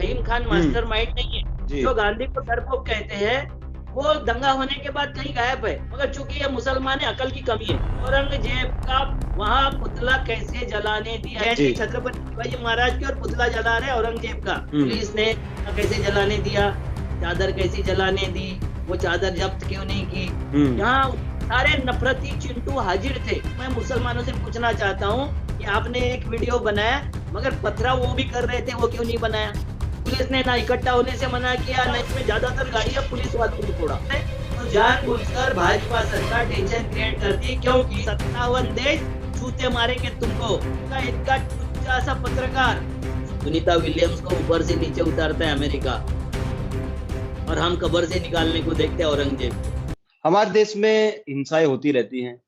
रहीम Khan mastermind नहीं है। जी जो गांधी को डरपोक कहते हैं वो दंगा होने के बाद कहीं गायब है, मगर चूंकि ये मुसलमान है, अकल की कमी है। औरंगजेब का वहाँ पुतला कैसे जलाने दिया है? जी छत्रपति शिवाजी महाराज की और पुतला जला रहे औरंगजेब का। पुलिस ने कैसे जलाने दिया, चादर कैसी जलाने दी, वो चादर जब्त क्यों नहीं की? यहाँ सारे नफरती चिंटू हाजिर थे। मैं मुसलमानों से पूछना चाहता हूँ कि आपने एक वीडियो बनाया, मगर पथराव वो भी कर रहे थे, वो क्यों नहीं बनाया? पुलिस ने ना इकट्ठा होने से मना किया, न इसमें ज्यादातर गाड़ियां पुलिस वालों को छोड़ा। तो जानबूझकर भाजपा सरकार टेंशन क्रिएट करती है, क्योंकि 57 देश जूते मारेंगे तुमको। इनका टुच्चा सा पत्रकार सुनीता विलियम्स को ऊपर से नीचे उतारता है अमेरिका, और हम कब्र से निकालने को देखते हैं औरंगजेब। हमारे देश में हिंसाएं होती रहती हैं,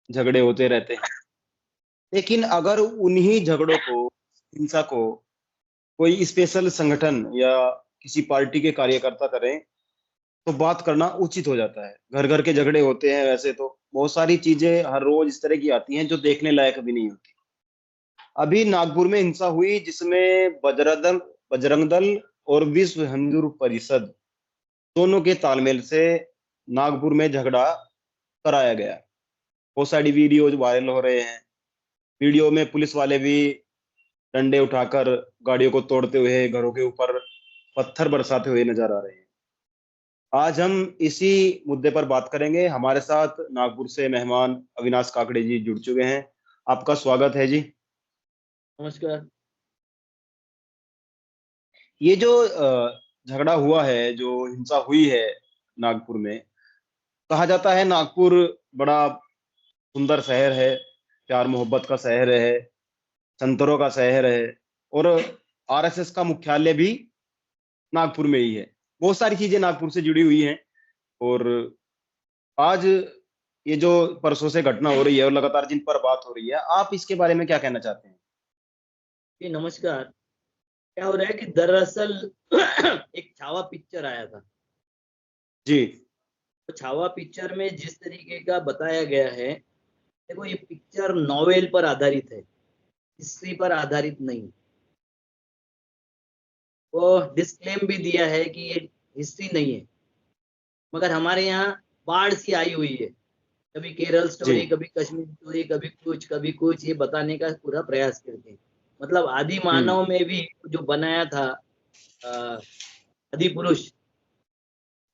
झगड़े होते रहते हैं, लेकिन अगर उन्हीं झगड़ों को, हिंसा को कोई स्पेशल संगठन या किसी पार्टी के कार्यकर्ता करें तो बात करना उचित हो जाता है। घर घर के झगड़े होते हैं, वैसे तो बहुत सारी चीजें हर रोज इस तरह की आती हैं जो देखने लायक भी नहीं होती। अभी नागपुर में हिंसा हुई जिसमें बजरंग दल और विश्व हिंदू परिषद दोनों के तालमेल से नागपुर में झगड़ा कराया गया। बहुत सारी वीडियोज वायरल हो रहे हैं। वीडियो में पुलिस वाले भी डंडे उठाकर गाड़ियों को तोड़ते हुए, घरों के ऊपर पत्थर बरसाते हुए नजर आ रहे हैं। आज हम इसी मुद्दे पर बात करेंगे। हमारे साथ नागपुर से मेहमान अविनाश काकड़े जी जुड़ चुके हैं। आपका स्वागत है जी। नमस्कार। ये जो झगड़ा हुआ है, जो हिंसा हुई है नागपुर में, कहा जाता है नागपुर बड़ा सुंदर शहर है, प्यार मोहब्बत का शहर है, संतरों का शहर है, और आरएसएस का मुख्यालय भी नागपुर में ही है। बहुत सारी चीजें नागपुर से जुड़ी हुई हैं। और आज ये जो परसों से घटना हो रही है और लगातार जिन पर बात हो रही है, आप इसके बारे में क्या कहना चाहते हैं? जी नमस्कार। क्या हो रहा है कि दरअसल एक छावा पिक्चर आया था। जी तो छावा पिक्चर में जिस तरीके का बताया गया है, देखो ये पिक्चर नॉवेल पर आधारित है, हिस्ट्री पर आधारित नहीं। वो डिस्क्लेम भी दिया है कि ये हिस्ट्री नहीं है, मगर हमारे यहाँ बाढ़ सी आई हुई है। कभी केरल स्टोरी, जी कभी कश्मीर स्टोरी, कभी कुछ ये बताने का पूरा प्रयास करते हैं। मतलब आदि मानव में भी जो बनाया था आदि पुरुष,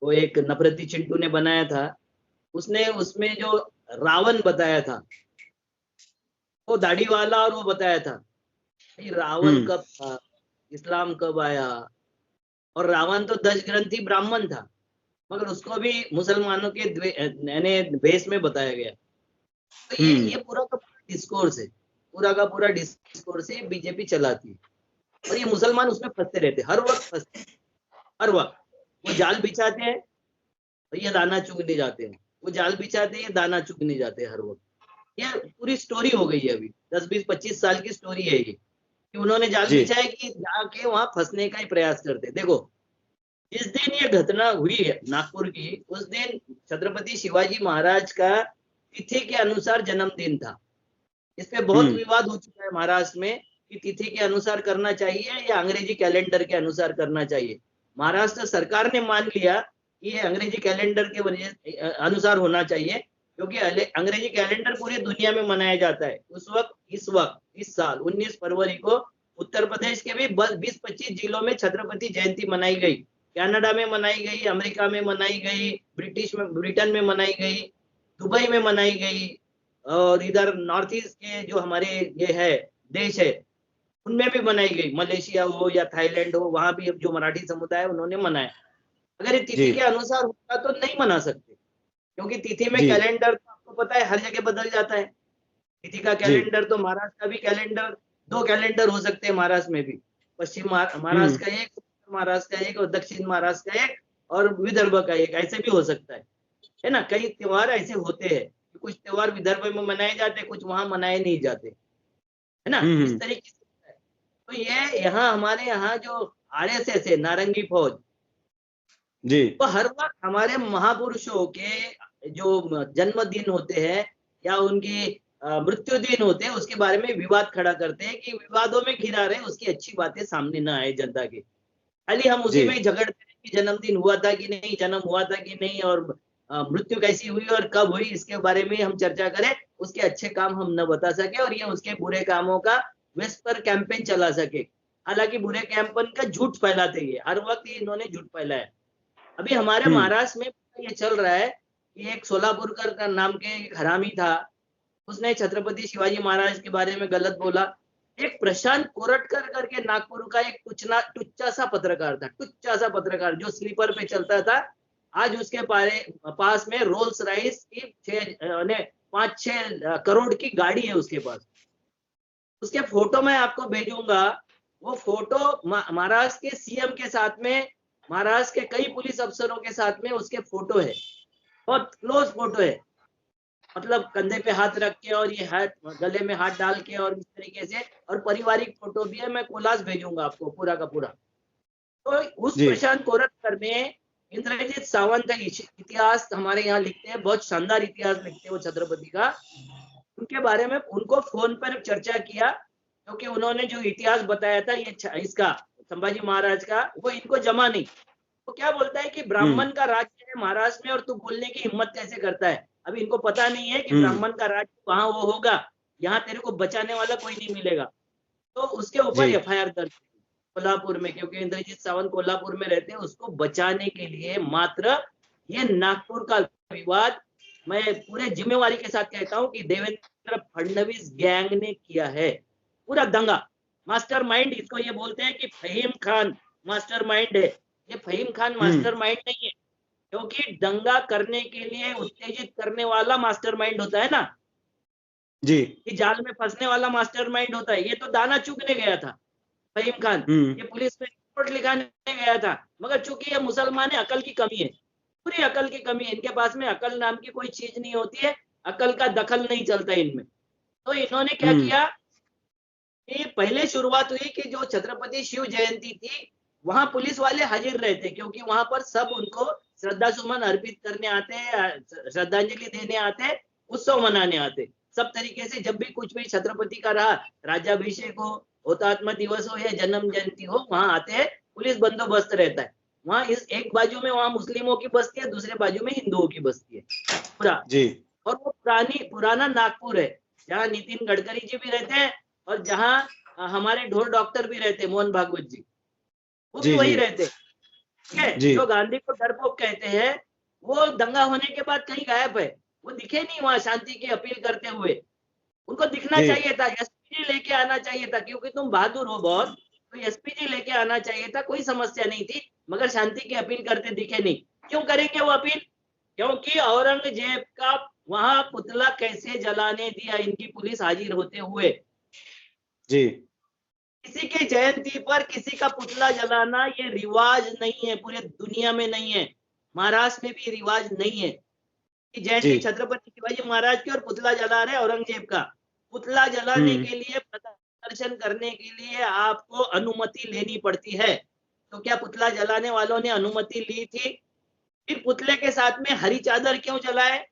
वो एक नफरती चिंटू ने बनाया था। उसने उसमें जो रावण बताया था, वो दाढ़ी वाला, और वो बताया था कि रावण कब था, इस्लाम कब आया। और रावण तो दश ग्रंथी ब्राह्मण था, मगर उसको भी मुसलमानों के यानी भेष में बताया गया। तो ये पूरा का पूरा डिस्कोर्स है, पूरा का पूरा डिस्कोर्स है, बीजेपी चलाती है। और ये मुसलमान उसमें फंसते रहते, हर वक्त फंसते, हर वक्त। वो जाल बिछाते हैं तो ये दाना चुगने जाते हैं, वो जाल बिछाते हैं, ये दाना चुगने जाते हैं हर वक्त। ये पूरी स्टोरी हो गई है। अभी 10-20-25 साल की स्टोरी है ये, कि उन्होंने जाल जी बिछाया कि जाके वहां फंसने का ही प्रयास करते। देखो जिस दिन ये घटना हुई है नागपुर की, उस दिन छत्रपति शिवाजी महाराज का तिथि के अनुसार जन्मदिन था। इस पे बहुत विवाद हो चुका है महाराष्ट्र में कि तिथि के अनुसार करना चाहिए या अंग्रेजी कैलेंडर के अनुसार करना चाहिए। महाराष्ट्र सरकार ने मान लिया कि ये अंग्रेजी कैलेंडर के अनुसार होना चाहिए, क्योंकि अंग्रेजी कैलेंडर पूरी दुनिया में मनाया जाता है। इस साल 19 फरवरी को उत्तर प्रदेश के भी 20-25 जिलों में छत्रपति जयंती मनाई गई। कनाडा में मनाई गई, अमेरिका में मनाई गई, ब्रिटेन में मनाई गई, दुबई में मनाई गई, और इधर नॉर्थ ईस्ट के जो हमारे ये है देश है, उनमें भी मनाई गई। मलेशिया हो या थाईलैंड हो, वहां भी जो मराठी समुदाय है उन्होंने मनाया। अगर ये तिथि के अनुसार होगा तो नहीं मना सकते, क्योंकि तिथि में जी कैलेंडर तो आपको पता है हर जगह बदल जाता है। तिथि का जी कैलेंडर तो महाराष्ट्र का भी कैलेंडर, 2 कैलेंडर हो सकते हैं महाराष्ट्र में भी। पश्चिम महाराष्ट्र का एक, उत्तर महाराष्ट्र का एक, और दक्षिण महाराष्ट्र का एक, और विदर्भ का एक, ऐसे भी हो सकता है ना। कई त्योहार ऐसे होते हैं, कुछ त्योहार विदर्भ में मनाए जाते हैं, कुछ वहां मनाए नहीं जाते, है ना। इस तरीके से होता है। तो ये यहाँ हमारे यहाँ जो आरएसएस है, नारंगी फौज, जी तो हर वक्त हमारे महापुरुषों के जो जन्मदिन होते हैं या उनकी मृत्यु दिन होते हैं, उसके बारे में विवाद खड़ा करते हैं कि विवादों में घिरा रहे, उसकी अच्छी बातें सामने ना आए जनता के। खाली हम उसी जी में ही झगड़ते हैं कि जन्मदिन हुआ था कि नहीं, जन्म हुआ था कि नहीं, और मृत्यु कैसी हुई और कब हुई, इसके बारे में हम चर्चा करें। उसके अच्छे काम हम न बता सके और ये उसके बुरे कामों का विस्पर कैंपेन चला सके। हालांकि बुरे कैंपेन का झूठ फैलाते हैं, हर वक्त ये इन्होंने झूठ फैलाया। अभी हमारे हम्म महाराष्ट्र में ये चल रहा है कि एक सोलापुरकर का नाम के एक हरामी था, उसने छत्रपति शिवाजी महाराज के बारे में गलत बोला। एक प्रशांत कोरटकर करके नागपुर का एक टुच्चा सा पत्रकार था, टुच्चा सा पत्रकार जो स्लीपर पे चलता था। आज उसके पास में रोल्स राइस की 5-6 करोड़ की गाड़ी है उसके पास। उसके फोटो मैं आपको भेजूंगा। वो फोटो महाराष्ट्र के सीएम के साथ में, महाराष्ट्र के कई पुलिस अफसरों के साथ में उसके फोटो है, बहुत क्लोज फोटो है। मतलब कंधे पे हाथ रख के और ये हाथ गले में हाथ डाल के और इस तरीके से, और पारिवारिक फोटो भी है, मैं कोलाज भेजूंगा आपको पूरा का पूरा। तो उस जी प्रशांत कोरटकर में इंद्रजीत सावंत इतिहास हमारे यहाँ लिखते हैं, बहुत शानदार इतिहास लिखते हैं वो छत्रपति का। उनके बारे में उनको फोन पर चर्चा किया, क्योंकि उन्होंने जो इतिहास बताया था ये इसका संभाजी महाराज का, वो इनको जमा नहीं। वो क्या बोलता है कि हम्म ब्राह्मण का राज्य है महाराष्ट्र में और तू बोलने की हिम्मत कैसे करता है। अभी इनको पता नहीं है कि हम्म ब्राह्मण का राज्य वहां वो होगा, यहाँ तेरे को बचाने वाला कोई नहीं मिलेगा। तो उसके ऊपर जी एफआईआर दर्ज कोल्हापुर में, क्योंकि इंद्रजीत सावंत कोल्हापुर में रहते हैं, उसको बचाने के लिए मात्र ये नागपुर का विवाद, मैं पूरे जिम्मेवारी के साथ कहता हूं कि देवेंद्र फडणवीस गैंग ने किया है। पूरा दंगा, मास्टरमाइंड इसको ये बोलते हैं कि फहीम खान मास्टरमाइंड है। ये फहीम खान हम्म मास्टरमाइंड नहीं है, क्योंकि दंगा करने के लिए उत्तेजित करने वाला मास्टरमाइंड होता है ना, जी कि जाल में फंसने वाला मास्टरमाइंड होता है। ये तो दाना चुगने गया था फहीम खान, हम्म ये पुलिस में रिपोर्ट लिखाने गया था, मगर चूंकि ये मुसलमान है, अकल की कमी है, पूरी अकल की कमी है इनके पास में। अकल नाम की कोई चीज नहीं होती है, अकल का दखल नहीं चलता इनमें। तो इन्होंने क्या हम्म किया कि पहले शुरुआत हुई कि जो छत्रपति शिव जयंती थी, वहां पुलिस वाले हाजिर रहते, क्योंकि वहां पर सब उनको श्रद्धा सुमन अर्पित करने आते हैं, श्रद्धांजलि देने आते हैं, उत्सव मनाने आते। सब तरीके से जब भी कुछ भी छत्रपति का रहा, राज्याभिषेक हो, हुतात्मा दिवस हो या जन्म जयंती हो, वहां आते हैं, पुलिस बंदोबस्त रहता है। वहां इस एक बाजू में वहां मुस्लिमों की बस्ती है, दूसरे बाजू में हिंदुओं की बस्ती है पूरा। जी और वो पुराना नागपुर है, जहाँ नितिन गडकरी जी भी रहते हैं और जहाँ हमारे ढोल डॉक्टर भी रहते हैं, मोहन भागवत जी, वो भी जी वही जी रहते हैं। ठीक है, जी जो गांधी को डरपोक कहते हैं, वो दंगा होने के बाद कहीं गायब है। वो दिखे नहीं वहां शांति की अपील करते हुए। उनको दिखना जी चाहिए था, एसपीजी लेके आना चाहिए था, क्योंकि तुम बहादुर हो बहुत, तो एसपीजी लेके आना चाहिए था, कोई समस्या नहीं थी। मगर शांति की अपील करते दिखे नहीं। क्यों करेंगे वो अपील? क्योंकि औरंगजेब का वहां पुतला कैसे जलाने दिया इनकी पुलिस हाजिर होते हुए। जी किसी की जयंती पर किसी का पुतला जलाना ये रिवाज नहीं है, पूरे दुनिया में नहीं है, महाराष्ट्र में भी रिवाज नहीं है कि जी जयंती छत्रपति शिवाजी महाराज की और पुतला जला रहे औरंगजेब का। पुतला जलाने हम्म के लिए, प्रदर्शन करने के लिए आपको अनुमति लेनी पड़ती है। तो क्या पुतला जलाने वालों ने अनुमति ली थी? फिर पुतले के साथ में हरी चादर क्यों जलाए?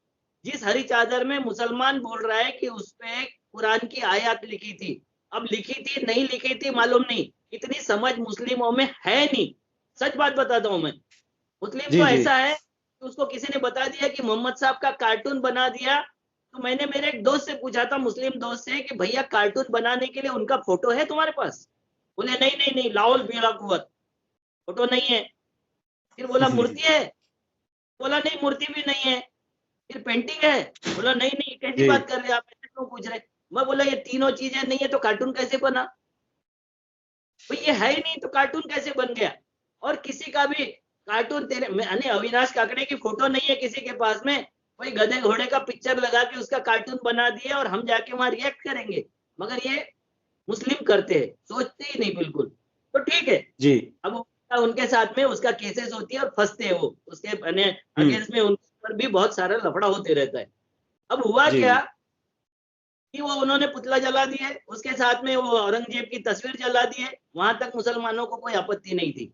जिस हरी चादर में मुसलमान बोल रहा है कि उस पे कुरान की आयत लिखी थी। अब लिखी थी नहीं लिखी थी मालूम नहीं, इतनी समझ मुस्लिमों में है नहीं। सच बात बताता हूं मैं, मुस्लिम जी तो जी ऐसा है कि उसको किसी ने बता दिया कि मोहम्मद साहब का कार्टून बना दिया। तो मैंने मेरे एक दोस्त से पूछा था, मुस्लिम दोस्त से, कि भैया कार्टून बनाने के लिए उनका फोटो है तुम्हारे पास? बोले नहीं नहीं नहीं, लाहौल बिला कुवत, फोटो नहीं है। फिर बोला मूर्ति है? बोला नहीं मूर्ति भी नहीं है। फिर पेंटिंग है? बोला नहीं नहीं, कैसी जी बात कर रहे हैं आप, ऐसे क्यों पूछ रहे? मैं बोला ये तीनों चीजें नहीं है तो कार्टून कैसे बना? भाई ये है ही नहीं तो कार्टून कैसे बन गया? और किसी का भी कार्टून तेरे यानी अविनाश काकड़े की फोटो नहीं है किसी के पास में, कोई गधे घोड़े का पिक्चर लगा के उसका कार्टून बना दिए और हम जाके वहां रिएक्ट करेंगे। मगर ये मुस्लिम करते हैं, सोचते ही नहीं बिल्कुल। तो ठीक है, जी अब उनके साथ में उसका केसेस होती है और फंसते हैं वो, उसके हम्म अगेंस्ट में उन पर भी बहुत सारा लफड़ा होते रहता है। अब हुआ जी क्या जी कि वो उन्होंने पुतला जला दिए, उसके साथ में वो औरंगजेब की तस्वीर जला दी है। वहां तक मुसलमानों को कोई आपत्ति नहीं थी।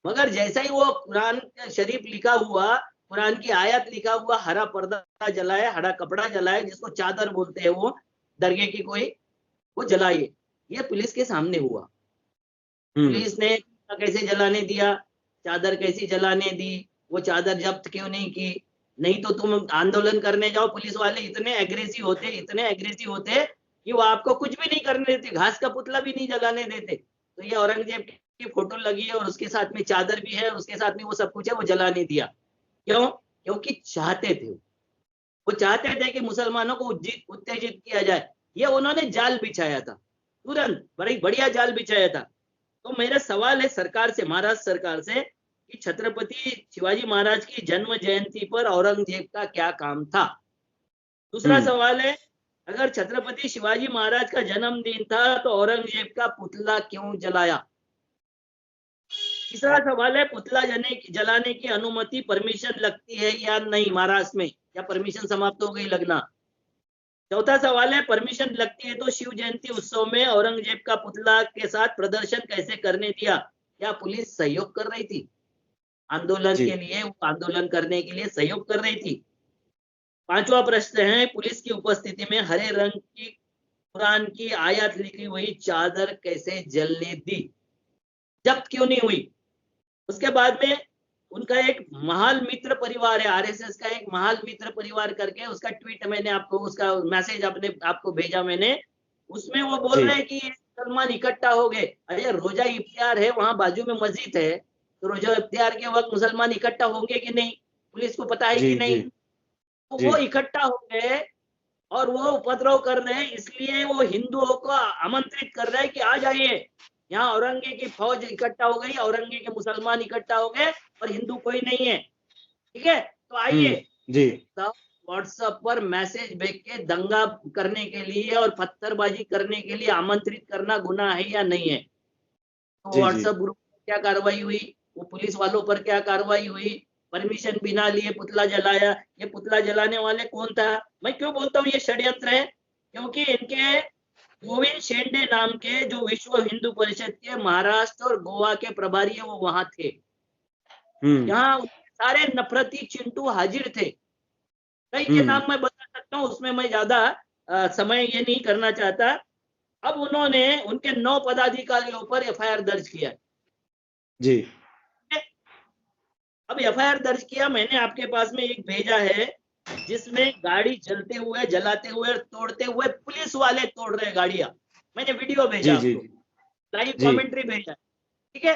मगर जैसा ही वो कुरान शरीफ लिखा हुआ, कुरान की आयत लिखा हुआ हरा पर्दा जलाए, हरा कपड़ा जलाए, जिसको चादर बोलते हैं, वो दरगाह की कोई, वो जलाइए, ये पुलिस के सामने हुआ। हम्म पुलिस ने पुतला कैसे जलाने दिया, चादर कैसी जलाने दी, वो चादर जब्त क्यों नहीं की? नहीं तो तुम आंदोलन करने जाओ, पुलिस वाले इतने एग्रेसिव होते कि वो आपको कुछ भी नहीं करने देते, घास का पुतला भी नहीं जलाने देते। तो ये औरंगजेब की फोटो लगी है और उसके साथ में चादर भी है और उसके साथ में वो सब कुछ है, वो जलाने दिया। क्यों? क्योंकि चाहते थे, वो चाहते थे कि मुसलमानों को उत्तेजित किया जाए। ये उन्होंने जाल बिछाया था, तुरंत बड़ी बढ़िया जाल बिछाया था। तो मेरा सवाल है सरकार से, महाराष्ट्र सरकार से, कि छत्रपति शिवाजी महाराज की जन्म जयंती पर औरंगजेब का क्या काम था? दूसरा सवाल है, अगर छत्रपति शिवाजी महाराज का जन्मदिन था तो औरंगजेब का पुतला क्यों जलाया? तीसरा सवाल है, पुतला जलाने की अनुमति परमिशन लगती है या नहीं महाराष्ट्र में, या परमिशन समाप्त हो गई लगना? चौथा सवाल है, परमिशन लगती है तो शिव जयंती उत्सव में औरंगजेब का पुतला के साथ प्रदर्शन कैसे करने दिया? क्या पुलिस सहयोग कर रही थी आंदोलन जी के लिए? वो आंदोलन करने के लिए सहयोग कर रही थी। पांचवा प्रश्न है, पुलिस की उपस्थिति में हरे रंग की कुरान की आयत लिखी हुई चादर कैसे जलने दी? जब्त क्यों नहीं हुई? उसके बाद में उनका एक महाल मित्र परिवार है, आरएसएस का एक महाल मित्र परिवार करके, उसका ट्वीट मैंने आपको, उसका मैसेज अपने आपको भेजा मैंने, उसमें वो बोल जी रहे हैं कि ये मुसलमान इकट्ठा हो गए। अरे रोजा इफ्तियार है, वहां बाजू में मस्जिद है, तो रोजा इफ्तियार के वक्त मुसलमान इकट्ठा होंगे कि नहीं? पुलिस को पता है जी कि जी नहीं? तो जी वो इकट्ठा हो गए और वो उपद्रव कर रहे हैं, इसलिए वो हिंदुओं को आमंत्रित कर रहे हैं कि आ जाइए, यहाँ औरंगे की फौज इकट्ठा हो गई, औरंगे के मुसलमान इकट्ठा हो गए और हिंदू कोई नहीं है, ठीक है, तो आइए। जी सब व्हाट्सएप पर मैसेज भेज के दंगा करने के लिए और पत्थरबाजी करने के लिए आमंत्रित करना गुनाह है या नहीं है? तो जी जी व्हाट्सएप ग्रुप पर क्या कार्रवाई हुई, वो पुलिस वालों पर क्या कार्रवाई हुई? परमिशन बिना लिए पुतला जलाया। ये पुतला जलाने वाले कौन था? मैं क्यों बोलता हूँ ये षड्यंत्र है? क्योंकि इनके गोविंद शेंडे नाम के जो विश्व हिंदू परिषद के महाराष्ट्र और गोवा के प्रभारी है, वो वहां थे। यहाँ सारे नफरती चिंटू हाजिर थे। कई के नाम मैं बता सकता हूँ, उसमें मैं ज्यादा समय ये नहीं करना चाहता। अब उन्होंने उनके 9 पदाधिकारियों पर एफआईआर दर्ज किया। जी अब एफआईआर दर्ज किया, मैंने आपके पास में एक भेजा है जिसमें गाड़ी जलते हुए, जलाते हुए, तोड़ते हुए, पुलिस वाले तोड़ रहे गाड़ियां। मैंने वीडियो भेजा जी जी आपको, लाइव जी कमेंट्री भेजा, ठीक है।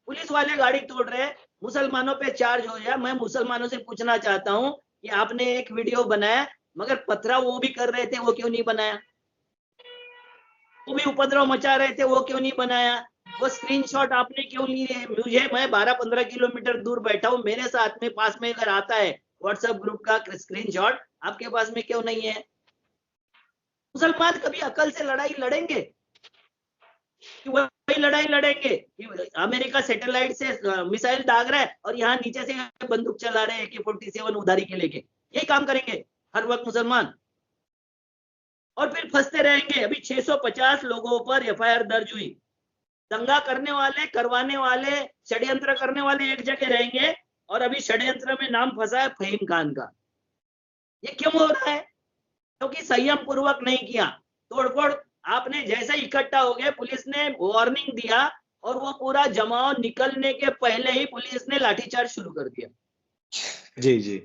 पुलिस वाले गाड़ी तोड़ रहे हैं, मुसलमानों पे चार्ज हो गया। मैं मुसलमानों से पूछना चाहता हूं कि आपने एक वीडियो बनाया, मगर पथराव वो भी कर रहे थे, वो क्यों नहीं बनाया? वो भी उपद्रव मचा रहे थे, वो क्यों नहीं बनाया? वो स्क्रीनशॉट आपने क्यों लिए? मुझे, मैं 12-15 किलोमीटर दूर बैठा हूं, मेरे साथ में पास में अगर आता है व्हाट्सएप ग्रुप का स्क्रीनशॉट, आपके पास में क्यों नहीं है? मुसलमान कभी अकल से लड़ाई लड़ेंगे कि वही लड़ाई लड़ेंगे कि अमेरिका सैटेलाइट से मिसाइल दाग रहा है और यहाँ नीचे से बंदूक चला रहे हैं AK-47 उधारी के लेके? यही काम करेंगे हर वक्त मुसलमान? और फिर फंसते रहेंगे। अभी 650 लोगों पर एफआईआर दर्ज हुई। दंगा करने वाले, करवाने वाले, षड्यंत्र करने वाले एक जगह रहेंगे, और अभी षड्यंत्र में नाम फंसा है फहीम खान का। ये क्यों हो रहा है? क्योंकि संयम पूर्वक नहीं किया। तोड़फोड़ आपने जैसे इकट्ठा हो गए, पुलिस ने वार्निंग दिया और वो पूरा जमाव निकलने के पहले ही पुलिस ने लाठीचार्ज शुरू कर दिया। जी जी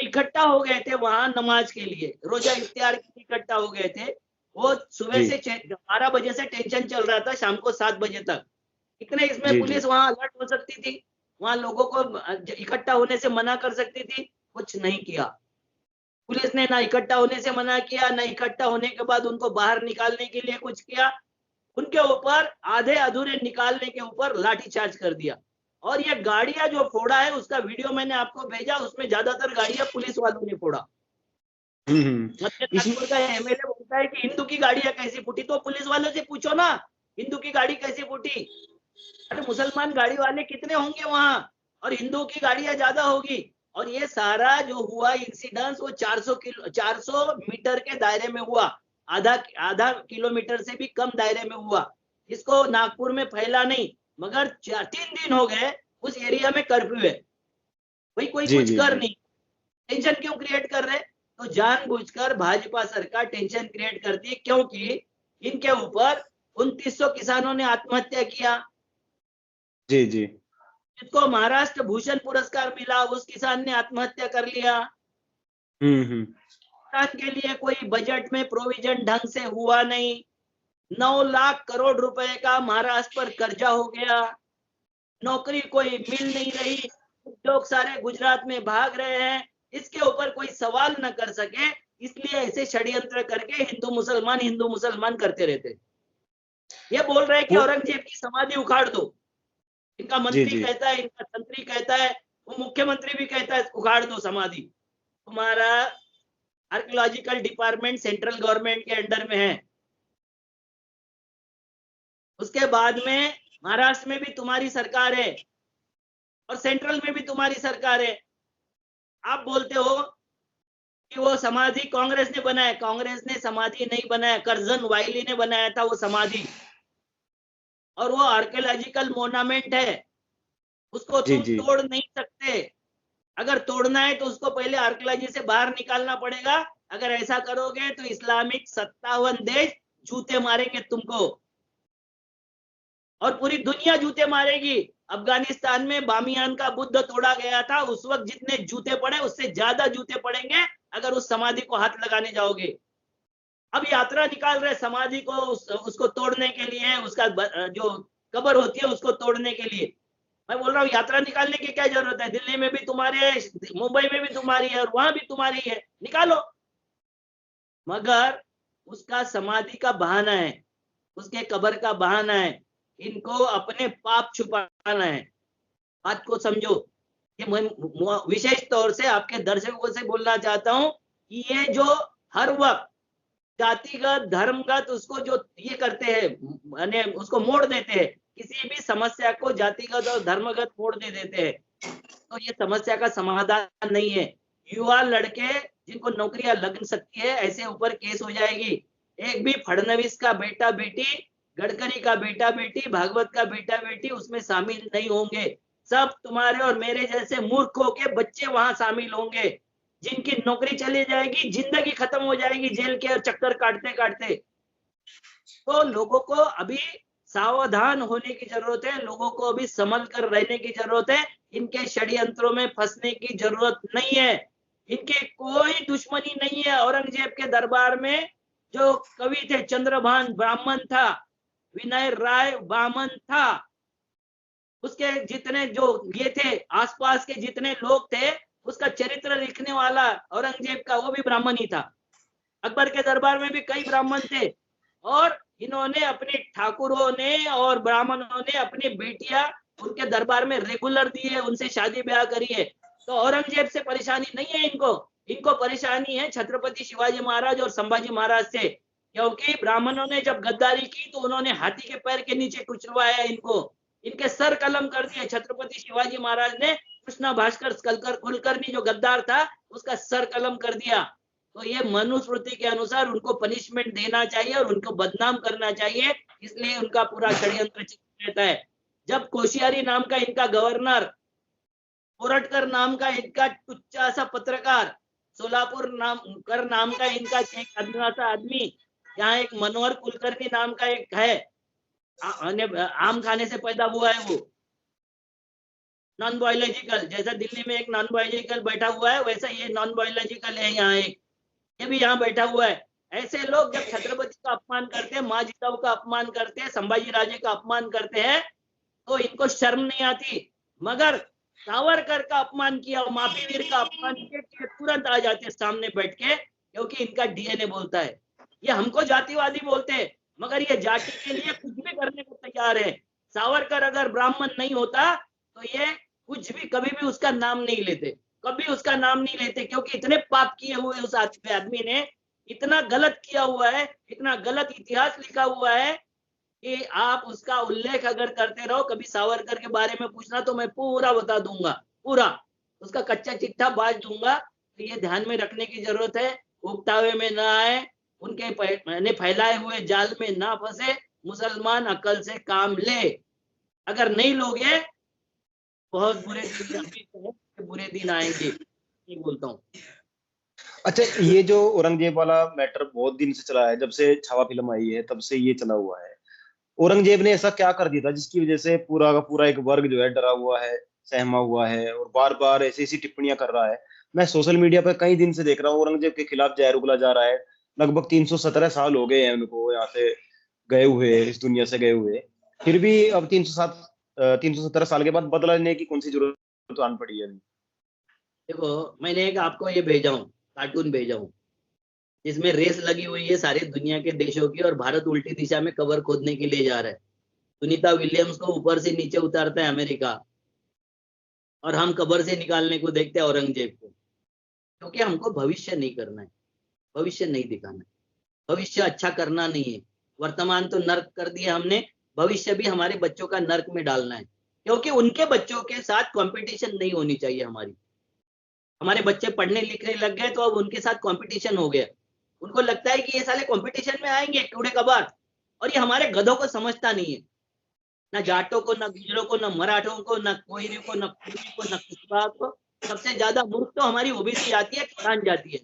इकट्ठा हो गए थे वहां नमाज के लिए, रोजा इफ्तियार के लिए इकट्ठा हो गए थे। वो सुबह जी से 12 बजे से टेंशन चल रहा था शाम को 7 बजे तक। इतने इसमें जी जी पुलिस वहां अलर्ट हो सकती थी, वहां लोगों को इकट्ठा होने से मना कर सकती थी, कुछ नहीं किया। पुलिस ने ना इकट्ठा होने से मना किया, ना इकट्ठा होने के बाद उनको बाहर निकालने के लिए कुछ किया। उनके ऊपर आधे अधूरे निकालने के ऊपर लाठीचार्ज कर दिया। और ये गाड़ियां जो फोड़ा है उसका वीडियो मैंने आपको भेजा, उसमें ज्यादातर गाड़ियां पुलिस वालों ने फोड़ा। मध्य इस नागपुर का एमएलए बोलता है कि हिंदू की गाड़ियां कैसी फूटी, तो पुलिस वालों से पूछो ना हिंदू की गाड़ी कैसी फूटी। अरे मुसलमान गाड़ी वाले कितने होंगे वहां, और हिंदुओं की गाड़ियां ज्यादा होगी। और ये सारा जो हुआ इंसिडेंस वो 400 मीटर के दायरे में हुआ, आधा आधा किलोमीटर से भी कम दायरे में हुआ। इसको नागपुर में फैला नहीं, मगर 3 दिन हो गए उस एरिया में कर्फ्यू है, भाई कोई जी कुछ जी कर जी नहीं। टेंशन क्यों क्रिएट कर रहे? तो जानबूझकर भाजपा सरकार टेंशन क्रिएट करती है, क्योंकि इनके ऊपर 2900 किसानों ने आत्महत्या किया। जी जी। जिसको महाराष्ट्र भूषण पुरस्कार मिला, उस किसान ने आत्महत्या कर लिया। हम्म। किसान के लिए कोई बजट में प्रोविजन ढंग से हुआ नहीं। 9 लाख करोड़ रुपए का महाराष्ट्र पर कर्जा हो गया। नौकरी कोई मिल नहीं रही। लोग सारे गुजरात में भाग रहे हैं। इसके ऊपर कोई सवाल न कर सके, इसलिए ऐसे षड्यंत्र करके हिंदू मुसलमान करते रहते। ये बोल रहे हैं कि वो औरंगजेब की समाधि उखाड़ दो। इनका जी मंत्री जी। कहता है, इनका मंत्री कहता है, वो मुख्यमंत्री भी कहता है उखाड़ दो समाधि। तुम्हारा आर्कियोलॉजिकल डिपार्टमेंट सेंट्रल गवर्नमेंट के अंडर में है। उसके बाद में महाराष्ट्र में भी तुम्हारी सरकार है और सेंट्रल में भी तुम्हारी सरकार है। आप बोलते हो कि वो समाधि कांग्रेस ने बनाया। कांग्रेस ने समाधि नहीं बनाया, कर्जन वाइली ने बनाया था वो समाधि। और वो आर्कियोलॉजिकल मोनामेंट है, उसको जी तुम जी। तोड़ नहीं सकते। अगर तोड़ना है तो उसको पहले आर्कियोलॉजी से बाहर निकालना पड़ेगा। अगर ऐसा करोगे तो इस्लामिक 57 देश जूते मारेंगे तुमको और पूरी दुनिया जूते मारेगी। अफगानिस्तान में बामियान का बुद्ध तोड़ा गया था, उस वक्त जितने जूते पड़े उससे ज्यादा जूते पड़ेंगे अगर उस समाधि को हाथ लगाने जाओगे। अब यात्रा निकाल रहे समाधि को उसको तोड़ने के लिए, उसका जो कब्र होती है उसको तोड़ने के लिए। मैं बोल रहा हूँ यात्रा निकालने की क्या जरूरत है? दिल्ली में भी तुम्हारी है, मुंबई में भी तुम्हारी है और वहां भी तुम्हारी है, निकालो। मगर उसका समाधि का बहाना है, उसके कब्र का बहाना है। इनको अपने पाप छुपाना है। बात को समझो। ये मैं विशेष तौर से आपके दर्शकों से बोलना चाहता हूं कि ये जो हर वक्त जातिगत धर्मगत उसको जो ये करते हैं, माने उसको मोड़ देते हैं, किसी भी समस्या को जातिगत और धर्मगत मोड़ दे देते हैं, तो ये समस्या का समाधान नहीं है। युवा लड़के जिनको नौकरियां लग सकती है, ऐसे ऊपर केस हो जाएगी। एक भी फडणवीस का बेटा बेटी, गडकरी का बेटा बेटी, भागवत का बेटा बेटी उसमें शामिल नहीं होंगे। सब तुम्हारे और मेरे जैसे मूर्खों के बच्चे वहां शामिल होंगे, जिनकी नौकरी चली जाएगी, जिंदगी खत्म हो जाएगी जेल के चक्कर काटते काटते। तो लोगों को अभी सावधान होने की जरूरत है, लोगों को अभी संभल कर रहने की जरूरत है। इनके षड्यंत्रों में फंसने की जरूरत नहीं है। इनकी कोई दुश्मनी नहीं है। औरंगजेब के दरबार में जो कवि थे, चंद्रभान ब्राह्मण था, विनय राय ब्राह्मण था, उसके जितने जो ये थे आसपास के जितने लोग थे, उसका चरित्र लिखने वाला औरंगजेब का वो भी ब्राह्मण ही था। अकबर के दरबार में भी कई ब्राह्मण थे और इन्होंने अपने ठाकुरों ने और ब्राह्मणों ने अपनी बेटियां उनके दरबार में रेगुलर दी है, उनसे शादी ब्याह करी है। तो औरंगजेब से परेशानी नहीं है इनको। इनको परेशानी है छत्रपति शिवाजी महाराज और संभाजी महाराज से, क्योंकि ब्राह्मणों ने जब गद्दारी की तो उन्होंने हाथी के पैर के नीचे कुचलवाया इनको, इनके सर कलम कर दिए। छत्रपति शिवाजी महाराज ने कृष्णा भास्कर कुलकर्णी जो गद्दार था उसका सर कलम कर दिया। तो ये मनुस्मृति के अनुसार उनको पनिशमेंट देना चाहिए और उनको बदनाम करना चाहिए, इसलिए उनका पूरा षड्यंत्र चलता रहता है। जब कोश्यारी नाम का इनका गवर्नर, कोरटकर नाम का इनका टुच्चा सा पत्रकार, सोलापुर नाम का इनका एक सा आदमी, यहाँ एक मनोहर कुलकर्णी नाम का एक है, आम खाने से पैदा हुआ है, वो नॉन बायोलॉजिकल, जैसा दिल्ली में एक नॉन बायोलॉजिकल बैठा हुआ है वैसा ये नॉन बायोलॉजिकल है यहाँ एक, ये भी यहाँ बैठा हुआ है। ऐसे लोग जब छत्रपति का अपमान करते हैं, माँ जिजाऊ का अपमान करते हैं, संभाजी राजे का अपमान करते हैं, तो इनको शर्म नहीं आती। मगर सावरकर का अपमान किया, माफी वीर का अपमान किया, तुरंत आ जाते सामने बैठ के, क्योंकि इनका डीएनए बोलता है। ये हमको जातिवादी बोलते हैं, मगर ये जाति के लिए कुछ भी करने को तैयार है। सावरकर अगर ब्राह्मण नहीं होता तो ये कुछ भी कभी भी उसका नाम नहीं लेते, कभी उसका नाम नहीं लेते, क्योंकि इतने पाप किए हुए उस आदमी ने, इतना गलत किया हुआ है, इतना गलत इतिहास लिखा हुआ है कि आप उसका उल्लेख अगर करते रहो, कभी सावरकर के बारे में पूछना तो मैं पूरा बता दूंगा, पूरा उसका कच्चा चिट्ठा बांट दूंगा। तो ये ध्यान में रखने की जरूरत है, उकतावे में ना आए, उनके मैंने फैलाए हुए जाल में ना फंसे। मुसलमान अकल से काम ले, अगर नहीं लोगे बहुत बुरे बुरे दिन आएंगे, ये बोलता हूँ। अच्छा, ये जो औरंगजेब वाला मैटर बहुत दिन से चला है, जब से छावा फिल्म आई है तब से ये चला हुआ है। औरंगजेब ने ऐसा क्या कर दिया था जिसकी वजह से पूरा का पूरा एक वर्ग जो है डरा हुआ है, सहमा हुआ है और बार बार ऐसी ऐसी टिप्पणियां कर रहा है। मैं सोशल मीडिया पर कई दिन से देख रहा हूँ औरंगजेब के खिलाफ जहर उगला जा रहा है। लगभग 317 साल हो गए हैं उनको यहाँ से गए हुए, इस दुनिया से गए हुए। फिर भी अब 317 साल के बाद बदला लेने की कौन सी जरूरत आन पड़ी है? देखो, मैंने एक आपको ये भेजा हूँ, कार्टून भेजा हूँ, जिसमें रेस लगी हुई है सारी दुनिया के देशों की और भारत उल्टी दिशा में कबर खोदने के लिए जा रहा है। सुनीता विलियम्स को ऊपर से नीचे उतारता है अमेरिका, और हम कबर से निकालने को देखते हैं औरंगजेब को, क्योंकि हमको भविष्य नहीं करना है, भविष्य नहीं दिखाना है, भविष्य अच्छा करना नहीं है। वर्तमान तो नर्क कर दिया हमने, भविष्य भी हमारे बच्चों का नर्क में डालना है, क्योंकि उनके बच्चों के साथ कंपटीशन नहीं होनी चाहिए हमारी। हमारे बच्चे पढ़ने लिखने लग गए तो अब उनके साथ कंपटीशन हो गया। उनको लगता है कि ये साले कंपटीशन में आएंगे कूड़े कबाड़, और ये हमारे गधों को समझता नहीं है। ना जाटों को, ना गुजरों को, ना मराठों को, ना कोयरी को, ना कुर्मी को, ना कुशवाहा को। सबसे ज्यादा मूर्ख तो हमारी ओबीसी जाती है, किसान जाती है।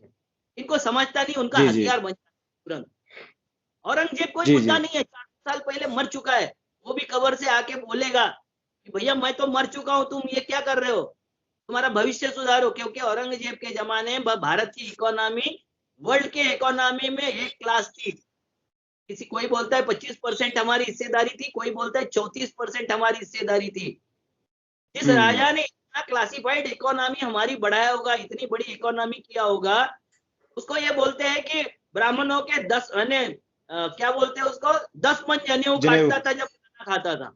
इनको समझता नहीं, उनका जी जी हथियार बन जाता है तुरंत। औरंगजेब कोई जी मुद्दा जी नहीं है, 400 साल पहले मर चुका है। वो भी कबर से आके बोलेगा कि भैया मैं तो मर चुका हूं, तुम ये क्या कर रहे हो, तुम्हारा भविष्य सुधारो। क्योंकि औरंगजेब के जमाने में भारत की इकोनॉमी वर्ल्ड के इकोनॉमी में एक क्लास थी। किसी कोई बोलता है 25% हमारी हिस्सेदारी थी, कोई बोलता है 34% हमारी हिस्सेदारी थी। जिस हम्म। राजा ने इतना क्लासिफाइड इकोनॉमी हमारी बढ़ाया होगा, इतनी बड़ी इकोनॉमी किया होगा, उसको ये बोलते हैं कि ब्राह्मणों के 10 क्या बोलते हैं उसको, 10 मन जनेऊ जनेऊ। काटता था जब खाना खाता था।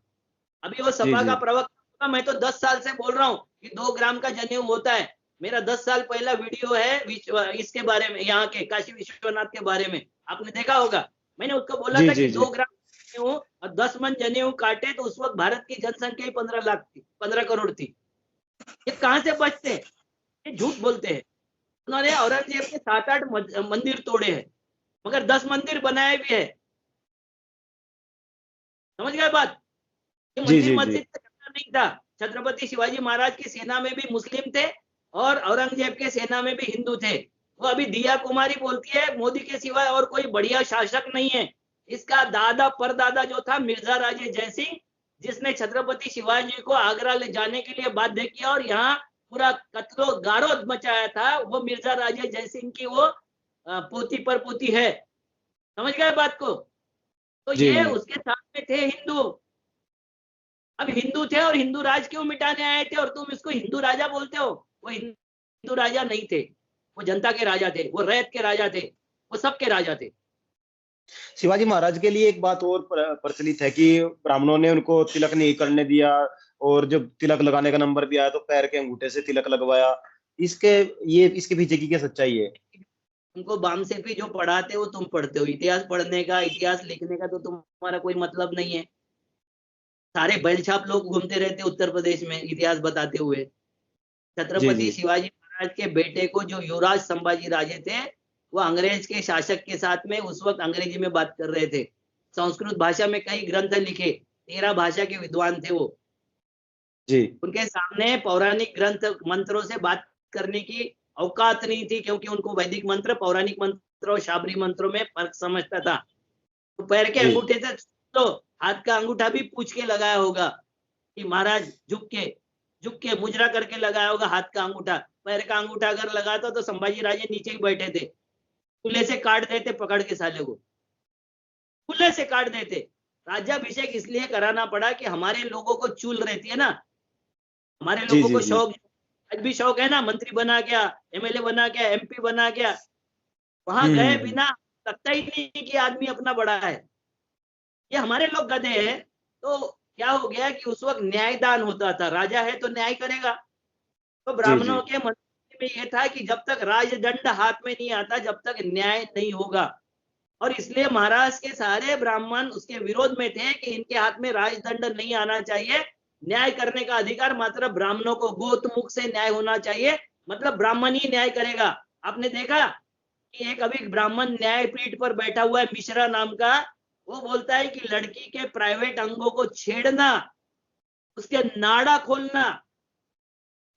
अभी वो जी सपा का जी प्रवक्ता, मैं तो 10 साल से बोल रहा हूँ कि 2 ग्राम का जनेऊ होता है। मेरा 10 साल पहला वीडियो है इसके बारे में, यहाँ के काशी विश्वनाथ के बारे में, आपने देखा होगा। मैंने उसको बोला जी था कि जी जी 2 ग्राम जनेऊ और 10 मन जनेऊ काटे तो उस वक्त भारत की जनसंख्या ही 15 लाख थी, 15 करोड़ थी। ये कहाँ से बचते हैं, ये झूठ बोलते हैं। उन्होंने औरंगजेब के 7-8 मंदिर तोड़े हैं, मगर 10 मंदिर बनाए भी है। समझ गए बात। ये जी मंदिर जी जी मस्जिद का चक्कर नहीं था। छत्रपति शिवाजी महाराज की सेना में भी मुस्लिम थे और औरंगजेब के सेना में भी हिंदू थे। वो अभी दिया कुमारी बोलती है मोदी के सिवाय और कोई बढ़िया शासक नहीं है। इसका दादा परदादा जो था मिर्जा राजे जयसिंह, जिसने छत्रपति शिवाजी को आगरा ले जाने के लिए बाध्य किया और यहाँ पूरा कत्लो गारो मचाया था, वो मिर्जा राजे जयसिंह की वो पोती पर पोती है। समझ गए बात को। तो जी ये जी उसके साथ में थे हिंदू। अब हिंदू थे और हिंदू राज क्यों मिटाने आए थे, और तुम इसको हिंदू राजा बोलते हो। वो हिंदू राजा नहीं थे, वो जनता के राजा थे, वो रैयत के राजा थे, वो सबके राजा थे। शिवाजी महाराज के लिए एक बात और प्रचलित है कि ब्राह्मणों ने उनको तिलक नहीं करने दिया, और जब तिलक लगाने का नंबर भी आया तो पैर के अंगूठे से तिलक लगवाया। इसके ये इसके पीछे की क्या सच्चाई है? उनको बामसेफी जो पढ़ाते हो तुम पढ़ते हो, इतिहास पढ़ने का, इतिहास लिखने का तो तुम्हारा कोई मतलब नहीं है। सारे बैलछाप लोग घूमते रहते उत्तर प्रदेश में इतिहास बताते हुए। जी छत्रपति जी शिवाजी महाराज के बेटे को, जो युवराज संभाजी राजे थे, वो अंग्रेज के शासक के साथ में उस वक्त अंग्रेजी में बात कर रहे थे। संस्कृत भाषा में कई ग्रंथ लिखे, 13 भाषा के विद्वान थे वो। जी उनके सामने पौराणिक ग्रंथ मंत्रों से बात करने की औकात नहीं थी, क्योंकि उनको वैदिक मंत्र, पौराणिक मंत्र और शाबरी मंत्रों में फर्क समझता था। तो पैर के जी अंगूठे से तो हाथ का अंगूठा भी पूछ के लगाया होगा कि महाराज झुक के मुजरा करके लगाया होगा हाथ का अंगूठा। पैर का अंगूठा अगर लगाता तो संभाजी राजे नीचे ही बैठे थे, खुले से काट देते पकड़ के साले को, खुले से काट देते। राज्याभिषेक इसलिए कराना पड़ा कि हमारे लोगों को चूल रहती है ना, हमारे जी लोगों जी को जी शौक, आज भी शौक है ना, मंत्री बना गया, एमएलए बना गया, एमपी बना गया, वहां गए हम्म। बिना लगता ही नहीं कि आदमी अपना बड़ा है। ये हमारे लोग गधे हैं। तो क्या हो गया कि उस वक्त न्यायदान होता था, राजा है तो न्याय करेगा। तो जी जी ब्राह्मणों के मन में यह था कि जब तक राजदंड हाथ में नहीं आता, जब तक न्याय नहीं होगा। और इसलिए महाराष्ट्र के सारे ब्राह्मण उसके विरोध में थे कि इनके हाथ में राजदंड नहीं आना चाहिए, न्याय करने का अधिकार मात्र ब्राह्मणों को, गोतमुख से न्याय होना चाहिए, मतलब ब्राह्मण ही न्याय करेगा। आपने देखा कि एक अभी ब्राह्मण न्यायपीठ पर बैठा हुआ है मिश्रा नाम का, वो बोलता है कि लड़की के प्राइवेट अंगों को छेड़ना, उसके नाड़ा खोलना,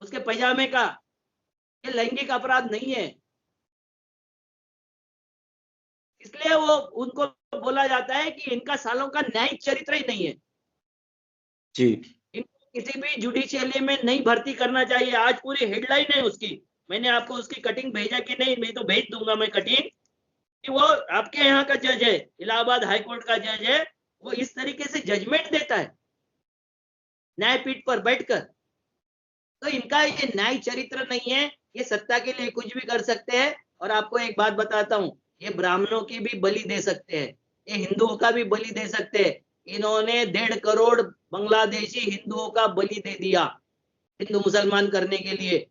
उसके पैजामे का, ये लैंगिक अपराध नहीं है। इसलिए वो उनको बोला जाता है कि इनका सालों का न्यायिक चरित्र ही नहीं है। जी इनको किसी भी जुडिशियली में नहीं भर्ती करना चाहिए। आज पूरी हेडलाइन है उसकी, मैंने आपको उसकी कटिंग भेजा कि नहीं, मैं तो भेज दूंगा मैं कटिंग, कि वो आपके यहाँ का जज है, इलाहाबाद हाई कोर्ट का जज है, वो इस तरीके से जजमेंट देता है न्यायपीठ पर बैठकर। तो इनका ये न्याय चरित्र नहीं है, ये सत्ता के लिए कुछ भी कर सकते हैं। और आपको एक बात बताता हूँ, ये ब्राह्मणों की भी बलि दे सकते हैं, ये हिंदुओं का भी बलि दे सकते हैं। इन्होंने 1.5 करोड़ बांग्लादेशी हिंदुओं का बलि दे दिया हिंदू मुसलमान करने के लिए।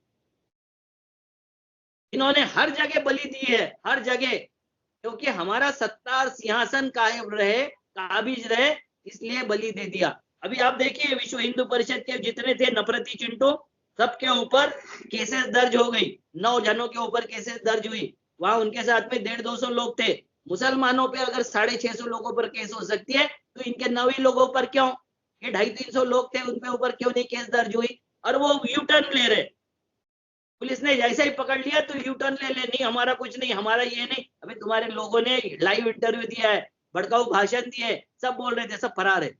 इन्होंने हर जगह बलि दी है, हर जगह, क्योंकि हमारा सत्ता और सिंहासन कायम रहे, काबिज रहे, इसलिए बलि दे दिया। अभी आप देखिए विश्व हिंदू परिषद के जितने थे नफरती चिंटू, सबके ऊपर केसेस दर्ज हो गई, 9 जनों के ऊपर केसेस दर्ज हुई। वहां उनके साथ में 150-200 लोग थे। मुसलमानों पे अगर 650 लोगों पर केस हो सकती है, तो इनके 9 ही लोगों पर क्यों? ये 250-300 लोग थे, उनके ऊपर क्यों नहीं केस दर्ज हुई? और वो यू टर्न ले रहे, पुलिस ने जैसे ही पकड़ लिया तो यू टर्न ले ले, नहीं हमारा कुछ नहीं, हमारा ये नहीं। अभी तुम्हारे लोगों ने लाइव इंटरव्यू दिया है, भड़काऊ भाषण दिए, सब बोल रहे थे सब फरार है, जी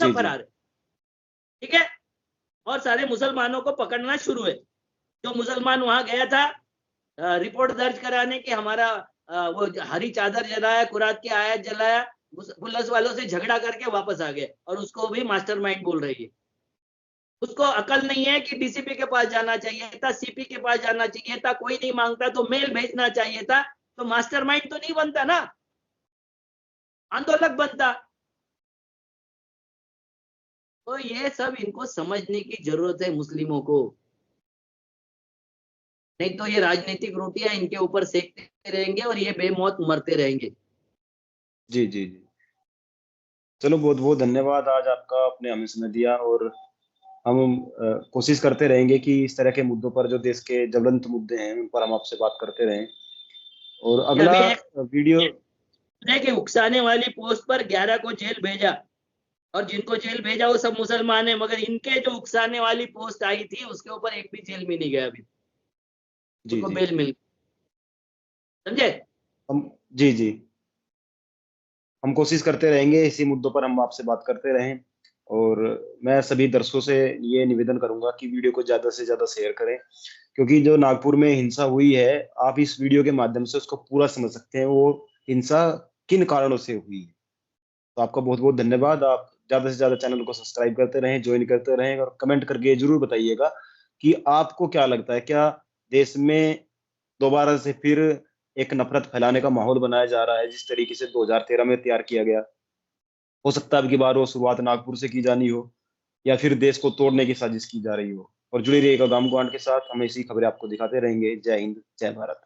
सब जी फरार है, ठीक है। और सारे मुसलमानों को पकड़ना शुरू है। जो मुसलमान वहां गया था रिपोर्ट दर्ज कराने की, हमारा वो हरी चादर जलाया, कुरात की आयत जलाया, पुलिस वालों से झगड़ा करके वापस आ गए, और उसको भी मास्टरमाइंड बोल रही है। उसको अकल नहीं है कि डीसीपी के पास जाना चाहिए था, सीपी के पास जाना चाहिए था, कोई नहीं मांगता तो मेल भेजना चाहिए था, तो मास्टरमाइंड तो नहीं बनता ना, आंदोलक बनता। तो ये सब इनको समझने की जरूरत है मुस्लिमों को, नहीं तो ये राजनीतिक रोटियां इनके ऊपर सेकते रहेंगे और ये बेमौत मरते रहेंगे। जी जी जी चलो, बहुत बहुत धन्यवाद आज आपका, आपने हमें समय दिया। और हम कोशिश करते रहेंगे कि इस तरह के मुद्दों पर, जो देश के ज्वलंत मुद्दे हैं, उन पर हम आपसे बात करते रहें। और अगला अभी एक वीडियो। कि उकसाने वाली पोस्ट पर 11 को जेल भेजा, और जिनको जेल भेजा वो सब मुसलमान है, मगर इनके जो उकसाने वाली पोस्ट आई थी उसके ऊपर एक भी जेल में नहीं गया अभी, जी उनको जी बेल मिल, समझे। हम जी जी हम कोशिश करते रहेंगे, इसी मुद्दों पर हम आपसे बात करते रहें। और मैं सभी दर्शकों से ये निवेदन करूंगा कि वीडियो को ज्यादा से ज्यादा शेयर करें, क्योंकि जो नागपुर में हिंसा हुई है, आप इस वीडियो के माध्यम से उसको पूरा समझ सकते हैं, वो हिंसा किन कारणों से हुई है। तो आपका बहुत बहुत धन्यवाद। आप ज्यादा से ज्यादा चैनल को सब्सक्राइब करते रहें, ज्वाइन करते रहें, और कमेंट करके जरूर बताइएगा कि आपको क्या लगता है, क्या देश में दोबारा से फिर एक नफरत फैलाने का माहौल बनाया जा रहा है, जिस तरीके से 2013 में तैयार किया गया। हो सकता है अब की बार वो शुरुआत नागपुर से की जानी हो, या फिर देश को तोड़ने की साजिश की जा रही हो। और जुड़े रहिएगा गांव गुआंढ के साथ, हम ऐसी खबरें आपको दिखाते रहेंगे। जय हिंद, जय भारत।